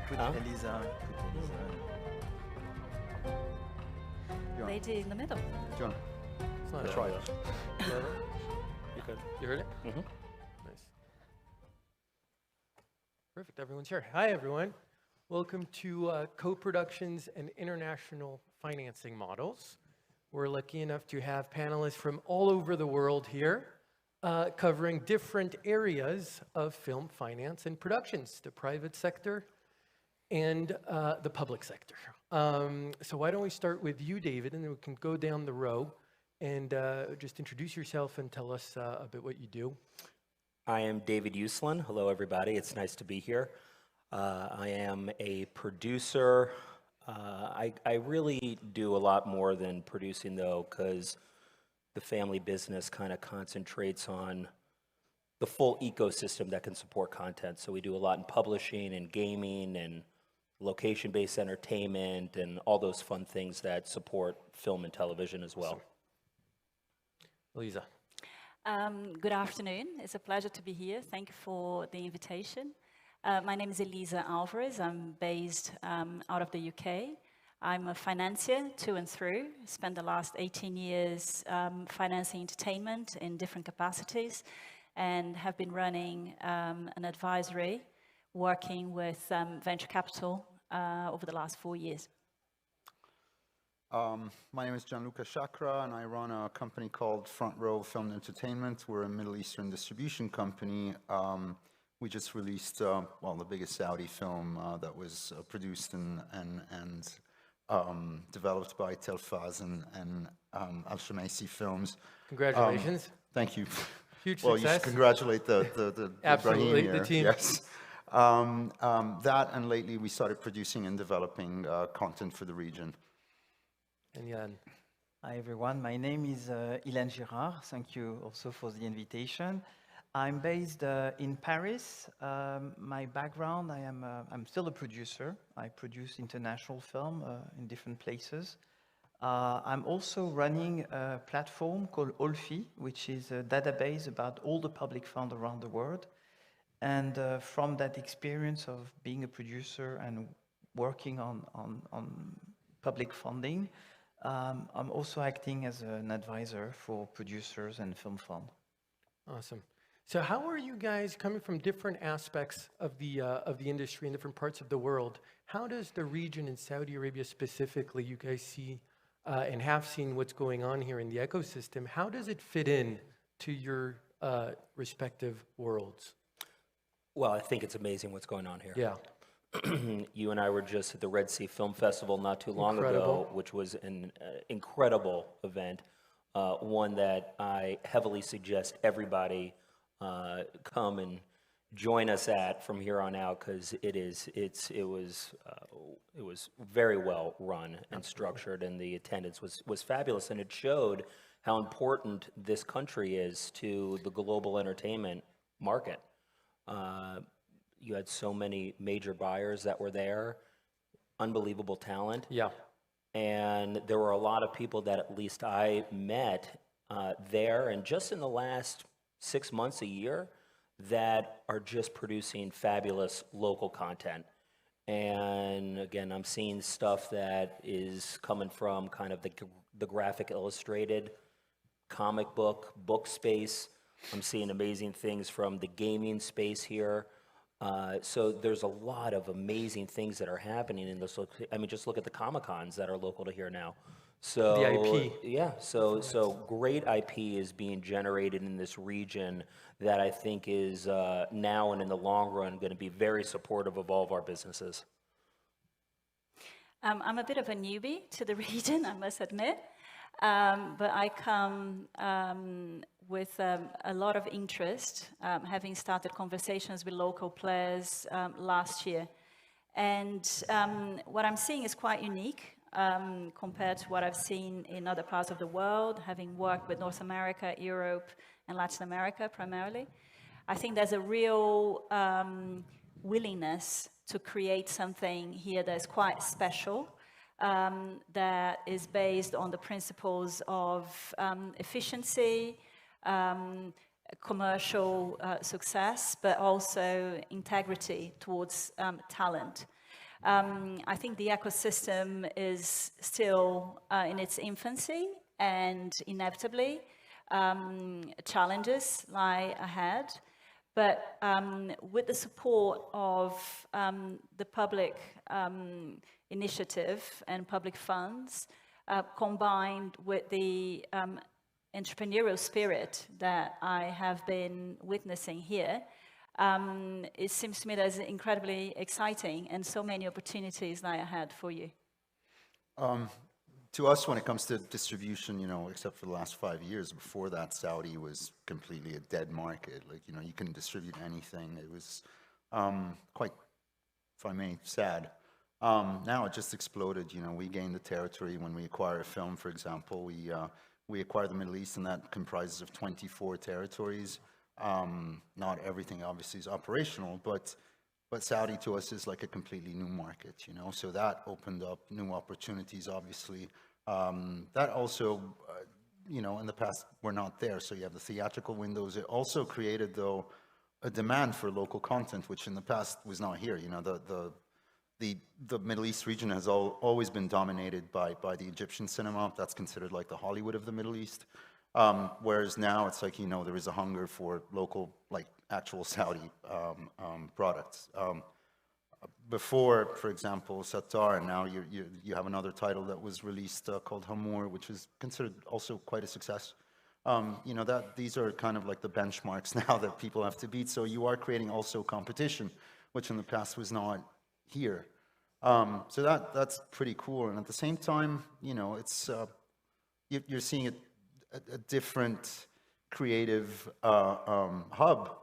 Put Elisa. Lady in the middle. John. It's not Try it. You good? You heard it? Mm-hmm. Nice. Perfect. Everyone's here. Hi, everyone. Welcome to Co-Productions and International Financing Models. We're lucky enough to have panelists from all over the world here, covering different areas of film finance and productions, the private sector and the public sector. So why don't we start with you, David, and then we can go down the row and just introduce yourself and tell us a bit what you do. I am David Uslan. Hello, everybody. It's nice to be here. I am a producer. I really do a lot more than producing, though, because the family business kind of concentrates on the full ecosystem that can support content. So we do a lot in publishing and gaming and location-based entertainment and all those fun things that support film and television as well. Elisa. Good afternoon. It's a pleasure to be here. Thank you for the invitation. My name is Elisa Alvarez. I'm based out of the UK. I'm a financier through and through. Spent the last 18 years financing entertainment in different capacities and have been running an advisory working with venture capital over the last 4 years. My name is Gianluca Shakra, and I run a company called Front Row Film Entertainment. We're a Middle Eastern distribution company. We just released, well, the biggest Saudi film that was produced and developed by Telfaz and Al-Shamaisi Films. Congratulations. Thank you. Huge well, success. you should congratulate the Absolutely, Ibrahim here. the team. Yes. That, and lately we started producing and developing content for the region. And Jan. Hi everyone, my name is Éilan Gérard. Thank you also for the invitation. I'm based in Paris. My background, I'm still a producer. I produce international film in different places. I'm also running a platform called Olfi, which is a database about all the public funds around the world. And from that experience of being a producer and working on public funding, I'm also acting as an advisor for producers and film fund. Awesome. So how are you guys coming from different aspects of the industry in different parts of the world? How does the region in Saudi Arabia specifically, you guys see and have seen what's going on here in the ecosystem, how does it fit in to your respective worlds? Well, I think it's amazing what's going on here. Yeah. You and I were just at the Red Sea Film Festival not too long Incredible. ago, which was an incredible event, one that I heavily suggest everybody come and join us at from here on out, because it was very well run and structured, and the attendance was fabulous, and it showed how important this country is to the global entertainment market. You had so many major buyers that were there, unbelievable talent. Yeah. And there were a lot of people that at least I met there, and just in the last 6 months, a year, that are just producing fabulous local content. And again, I'm seeing stuff that is coming from kind of the graphic illustrated, comic book space. I'm seeing amazing things from the gaming space here. So there's a lot of amazing things that are happening in this. I mean, just look at the Comic-Cons that are local to here now. So The IP. yeah, so great IP is being generated in this region that I think is now and in the long run going to be very supportive of all of our businesses. I'm a bit of a newbie to the region, I must admit, but I come with a lot of interest, having started conversations with local players last year. And what I'm seeing is quite unique compared to what I've seen in other parts of the world, having worked with North America, Europe, and Latin America primarily. I think there's a real willingness to create something here that's quite special, that is based on the principles of efficiency, commercial success, but also integrity towards talent. I think the ecosystem is still in its infancy, and inevitably challenges lie ahead. But with the support of the public initiative and public funds, combined with the entrepreneurial spirit that I have been witnessing here, it seems to me that it's incredibly exciting and so many opportunities lie ahead for you. To us, when it comes to distribution, you know, except for the last 5 years, before that, Saudi was completely a dead market. Like, you know, you couldn't distribute anything. It was quite, if I may, sad. Now it just exploded. You know, we gained the territory when we acquire a film, for example. We acquire the Middle East, and that comprises of 24 territories. Not everything, obviously, is operational, but Saudi to us is like a completely new market, you know, so that opened up new opportunities, obviously. That also, you know, in the past were not there, so you have the theatrical windows. It also created, though, a demand for local content, which in the past was not here. You know, the Middle East region has always been dominated by the Egyptian cinema. That's considered like the Hollywood of the Middle East. Whereas now it's like, you know, there is a hunger for local, like actual Saudi products. Before, for example, Sattar, and now you have another title that was released called Hamur, which is considered also quite a success. You know, that these are kind of like the benchmarks now that people have to beat. So you are creating also competition, which in the past was not here. So that's pretty cool. And at the same time, you know, it's you're seeing a different creative hub,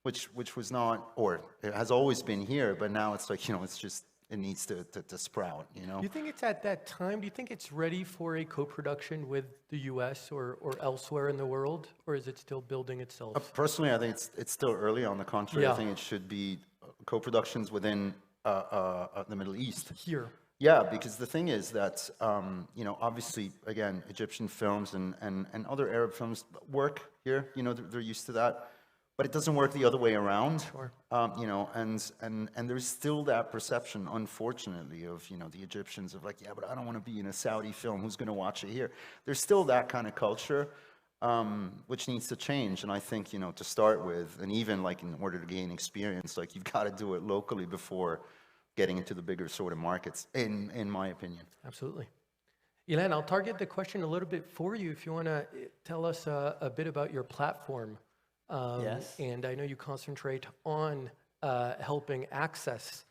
which was not, or it has always been here, but now it's like, you know, it's just, it needs to sprout, you know? Do you think it's at that time, do you think it's ready for a co-production with the US or elsewhere in the world, or is it still building itself? Personally, I think it's still early. On the contrary, Yeah. I think it should be co-productions within the Middle East. Here. Yeah, because the thing is that, you know, obviously, again, Egyptian films and other Arab films work here, you know, they're used to that, but it doesn't work the other way around. Sure. You know, and there's still that perception, unfortunately, of, you know, the Egyptians of like, yeah, but I don't want to be in a Saudi film, who's going to watch it here? There's still that kind of culture, which needs to change. And I think, you know, to start with, and even like in order to gain experience, like you've got to do it locally before getting into the bigger sort of markets, in my opinion. Absolutely. Éileann, I'll target the question a little bit for you if you want to tell us a bit about your platform. Yes. And I know you concentrate on helping access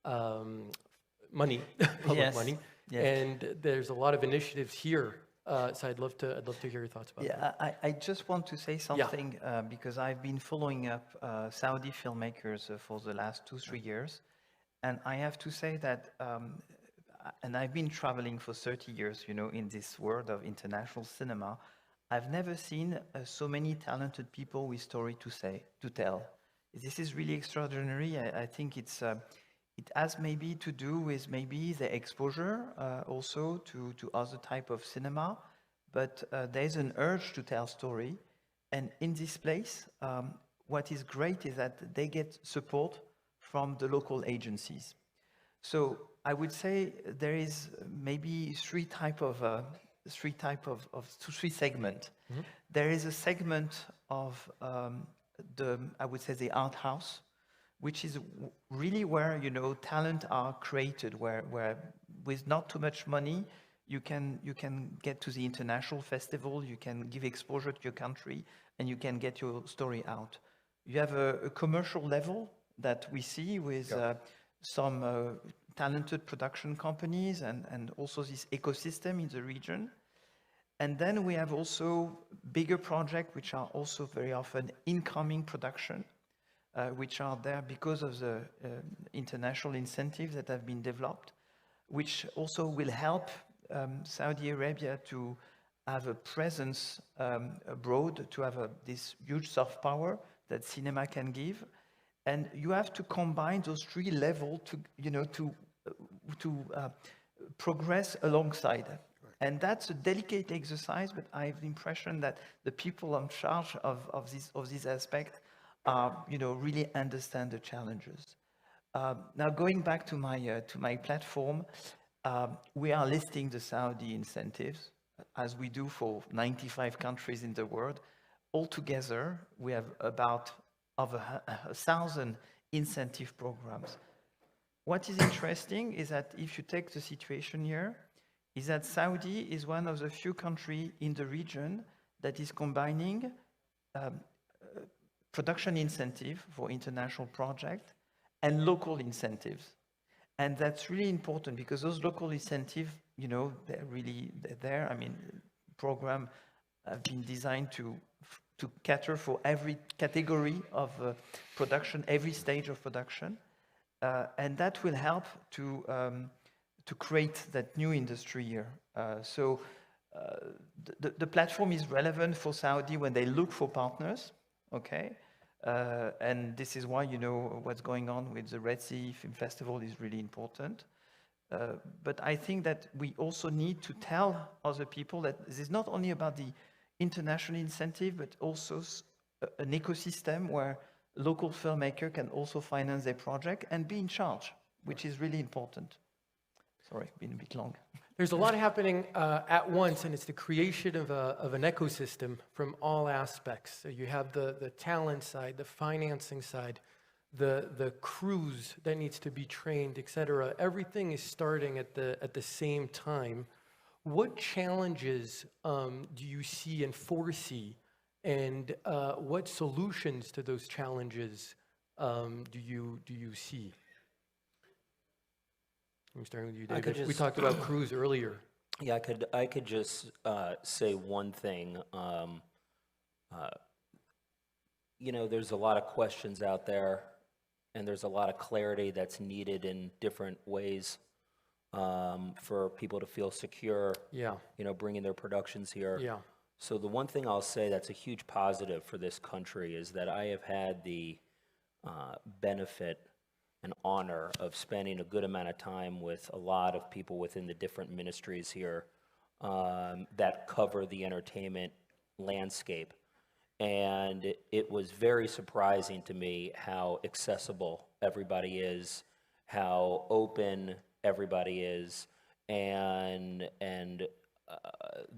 money, public Yes. money, Yes. and there's a lot of initiatives here. So I'd love to hear your thoughts about that. Yeah, I just want to say something because I've been following up Saudi filmmakers for the last 2-3 years. And I have to say that, and I've been traveling for 30 years, you know, in this world of international cinema. I've never seen so many talented people with story to tell. This is really extraordinary. I think it has maybe to do with maybe the exposure also to other type of cinema, but there's an urge to tell story. And in this place, what is great is that they get support from the local agencies. So I would say there is maybe three segment. Mm-hmm. There is a segment of I would say the art house, which is really where, you know, talent are created, where with not too much money, you can get to the international festival, you can give exposure to your country, and you can get your story out. You have a commercial level that we see with some talented production companies and also this ecosystem in the region. And then we have also bigger projects, which are also very often incoming production, which are there because of the international incentives that have been developed, which also will help Saudi Arabia to have a presence abroad, to have this huge soft power that cinema can give. And you have to combine those three levels to, you know, to progress alongside. And that's a delicate exercise, but I have the impression that the people in charge of this aspect are, you know, really understand the challenges. Now going back to my platform, we are listing the Saudi incentives as we do for 95 countries in the world. Altogether, we have about over 1,000 incentive programs. What is interesting is that if you take the situation here, is that Saudi is one of the few countries in the region that is combining production incentive for international projects and local incentives. And that's really important because those local incentives, you know, they're there. I mean, program have been designed to cater for every category of production, every stage of production. And that will help to create that new industry here. The platform is relevant for Saudi when they look for partners, okay? And this is why, you know, what's going on with the Red Sea Film Festival is really important. But I think that we also need to tell other people that this is not only about the international incentive, but also an ecosystem where local filmmaker can also finance their project and be in charge, which is really important. Sorry, been a bit long. There's a lot happening at once, and it's the creation of an ecosystem from all aspects. So you have the talent side, the financing side, the crews that needs to be trained, et cetera. Everything is starting at the same time. What challenges do you see and foresee, and what solutions to those challenges do you see? I'm starting with you, David. We talked about crews earlier. Yeah, I could just say one thing. You know, there's a lot of questions out there, and there's a lot of clarity that's needed in different ways for people to feel secure. Yeah. You know, bringing their productions here. Yeah. So the one thing I'll say that's a huge positive for this country is that I have had the benefit and honor of spending a good amount of time with a lot of people within the different ministries here that cover the entertainment landscape. And it was very surprising to me how accessible everybody is, how open everybody is, and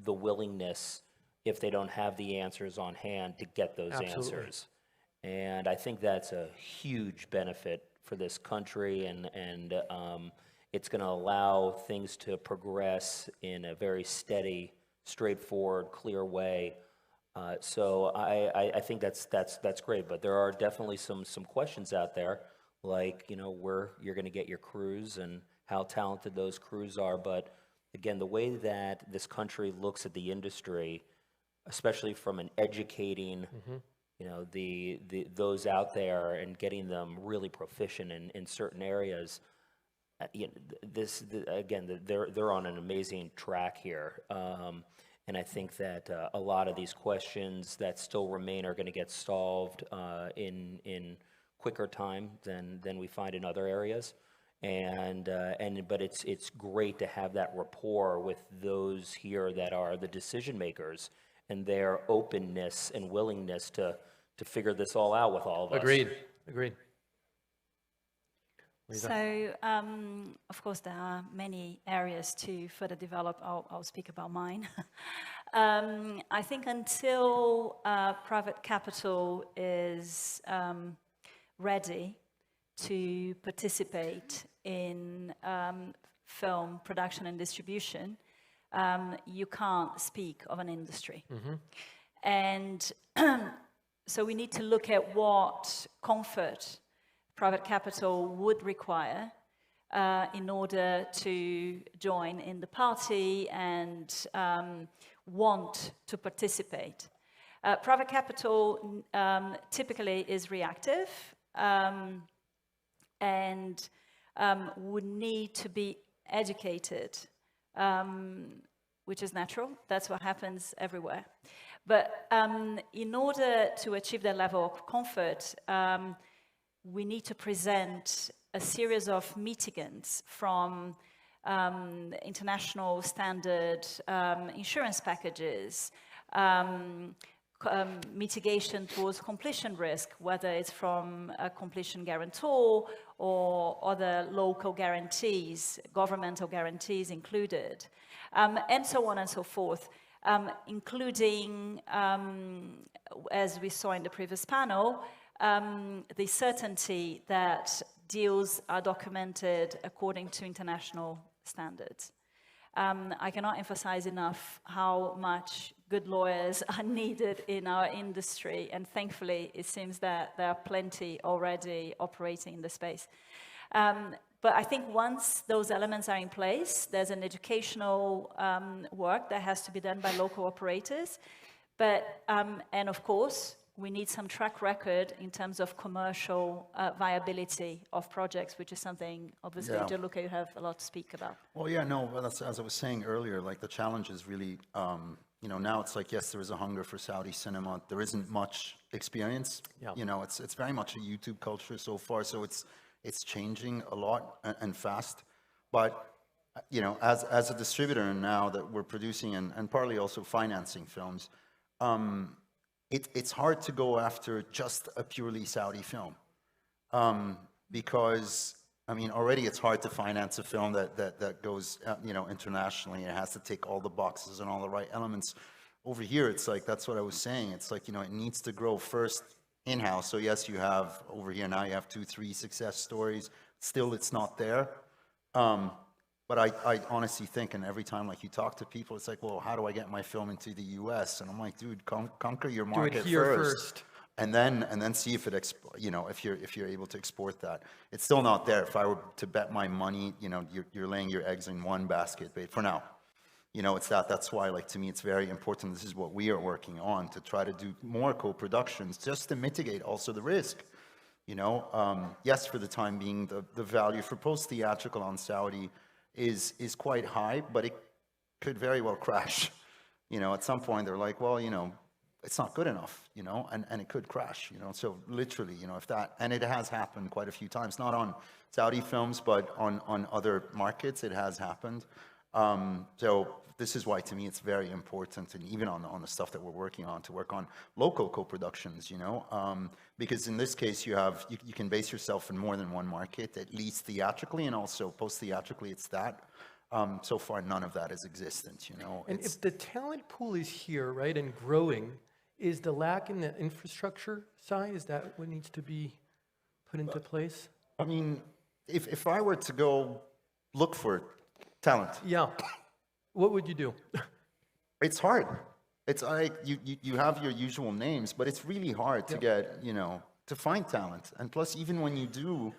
the willingness, if they don't have the answers on hand, to get those answers. And I think that's a huge benefit for this country, and it's going to allow things to progress in a very steady, straightforward, clear way. So I think that's great, but there are definitely some questions out there, like, you know, where you're going to get your crews and how talented those crews are. But again, the way that this country looks at the industry, especially from an educating, you know, those out there and getting them really proficient in certain areas. You know, they're on an amazing track here, and I think that a lot of these questions that still remain are going to get solved in quicker time than we find in other areas. But it's great to have that rapport with those here that are the decision makers, and their openness and willingness to figure this all out with all of us. Agreed. So, of course, there are many areas to further develop. I'll speak about mine. I think until private capital is ready to participate in film production and distribution, you can't speak of an industry. And so we need to look at what comfort private capital would require in order to join in the party and want to participate. Private capital typically is reactive and would need to be educated, which is natural. That's what happens everywhere. But in order to achieve that level of comfort, we need to present a series of mitigants from international standard insurance packages, mitigation towards completion risk, whether it's from a completion guarantor or other local guarantees, governmental guarantees included, and so on and so forth, including, as we saw in the previous panel, the certainty that deals are documented according to international standards. I cannot emphasize enough how much good lawyers are needed in our industry, and thankfully it seems that there are plenty already operating in the space. But I think once those elements are in place, there's an educational work that has to be done by local operators. But, and of course, we need some track record in terms of commercial viability of projects, which is something, obviously, Looka, you have a lot to speak about. Well, yeah, no, well, that's, as I was saying earlier, like the challenge is really, you know, now it's like, yes, there is a hunger for Saudi cinema. There isn't much experience. Yeah. You know, it's very much a YouTube culture so far, so it's changing a lot and fast. But, you know, as a distributor now that we're producing and partly also financing films, it's hard to go after just a purely Saudi film, because, I mean, already it's hard to finance a film that goes, you know, internationally. It has to tick all the boxes and all the right elements. Over here, it's like, that's what I was saying. It's like, you know, it needs to grow first in-house. So yes, you have, over here now, you have 2-3 success stories. Still, it's not there. But I honestly think, and every time like you talk to people, it's like, well, how do I get my film into the US? And I'm like, dude, conquer your market first. And then see if it, you know, if you're able to export that. It's still not there. If I were to bet my money, you know, you're laying your eggs in one basket, but for now, you know, it's that's why, like, to me, it's very important. This is what we are working on, to try to do more co-productions, just to mitigate also the risk. You know, yes, for the time being, the value for post-theatrical on Saudi is quite high, but it could very well crash. You know, at some point they're like, well, you know, it's not good enough, you know, and it could crash, you know. So literally, you know, if that, and it has happened quite a few times, not on Saudi films, but on other markets, it has happened. So this is why, to me, it's very important, and even on the stuff that we're working on, to work on local co-productions, you know, because in this case, you can base yourself in more than one market, at least theatrically, and also post-theatrically, it's that. So far, none of that is existent, you know. And if the talent pool is here, right, and growing, is the lack in the infrastructure side, is that what needs to be put into place? I mean, if I were to go look for talent. Yeah. What would you do? It's hard. It's like you have your usual names, but it's really hard to get, you know, to find talent. And plus, even when you do,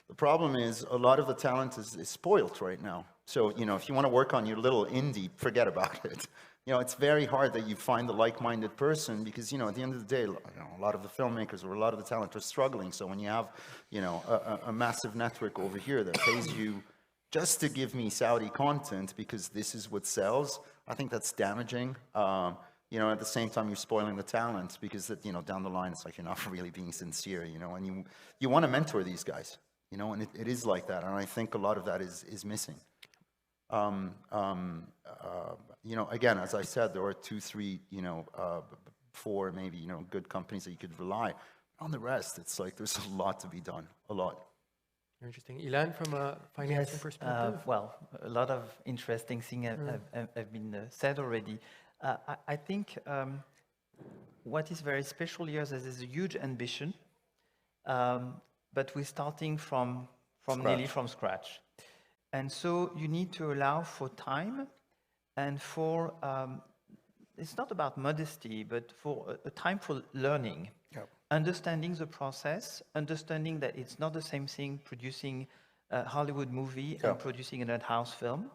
the problem is a lot of the talent is spoiled right now. So, you know, if you want to work on your little indie, forget about it. You know, it's very hard that you find the like-minded person because, you know, at the end of the day, you know, a lot of the filmmakers or a lot of the talent are struggling. So when you have, you know, a massive network over here that pays you just to give me Saudi content because this is what sells, I think that's damaging. You know, at the same time, you're spoiling the talent because, you know, down the line, it's like you're not really being sincere, you know, and you want to mentor these guys, you know, and it is like that. And I think a lot of that is missing. You know, again, as I said, there are 2, 3, you know, 4 maybe, you know, good companies that you could rely on. The rest, it's like there's a lot to be done, a lot. Interesting. Ilan, from a financing perspective? Well, a lot of interesting things have been said already. I think what is very special here is there's a huge ambition, but we're starting from nearly from scratch. And so you need to allow for time and for, it's not about modesty, but for a time for learning. Yep. Understanding the process, understanding that it's not the same thing producing a Hollywood movie and producing an art-house film.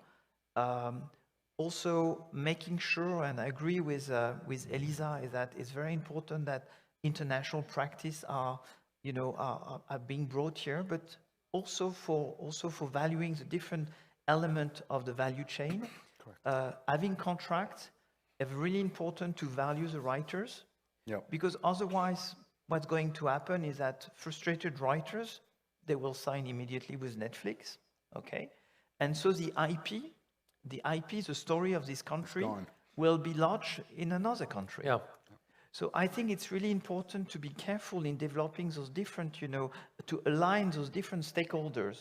Also making sure, and I agree with Elisa, is that it's very important that international practice are being brought here, but also for valuing the different element of the value chain. Having contracts is really important to value the writers, because otherwise what's going to happen is that frustrated writers, they will sign immediately with Netflix, okay? And so the IP, the story of this country will be lodged in another country. So I think it's really important to be careful in developing those different, to align those different stakeholders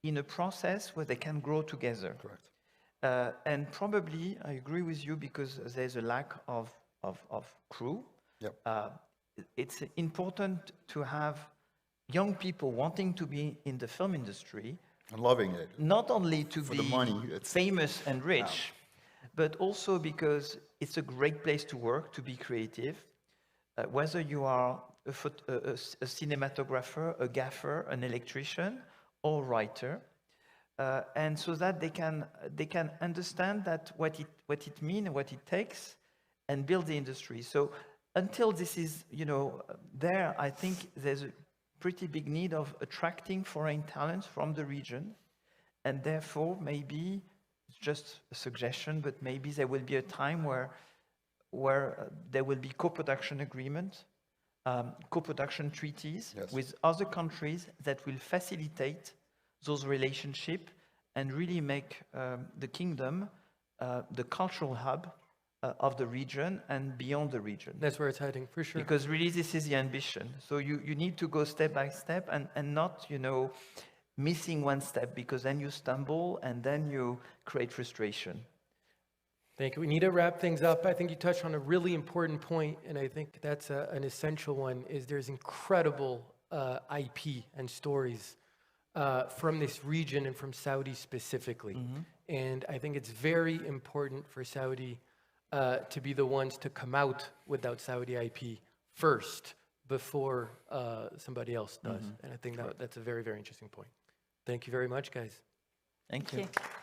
in a process where they can grow together. Correct. And probably, I agree with you, because there's a lack of crew. Yep. It's important to have young people wanting to be in the film industry, And loving it. not only to For be the money, it's- famous and rich, but also because it's a great place to work, to be creative. Whether you are a cinematographer, a gaffer, an electrician, or writer, and so that they can understand that what it means and what it takes, and build the industry. So until this is there, I think there's a pretty big need of attracting foreign talents from the region, and therefore maybe it's just a suggestion, but maybe there will be a time where there will be co-production agreements, co-production treaties Yes. with other countries that will facilitate those relationships and really make the kingdom the cultural hub of the region and beyond the region. That's where it's heading, for sure. Because really this is the ambition. So you need to go step by step and not, missing one step, because then you stumble and then you create frustration. Thank you. We need to wrap things up. I think you touched on a really important point, and I think that's an essential one, is there's incredible IP and stories from this region and from Saudi specifically. And I think it's very important for Saudi to be the ones to come out with that Saudi IP first before somebody else does. And I think that's a very, very interesting point. Thank you very much, guys. Thank you. Thank you.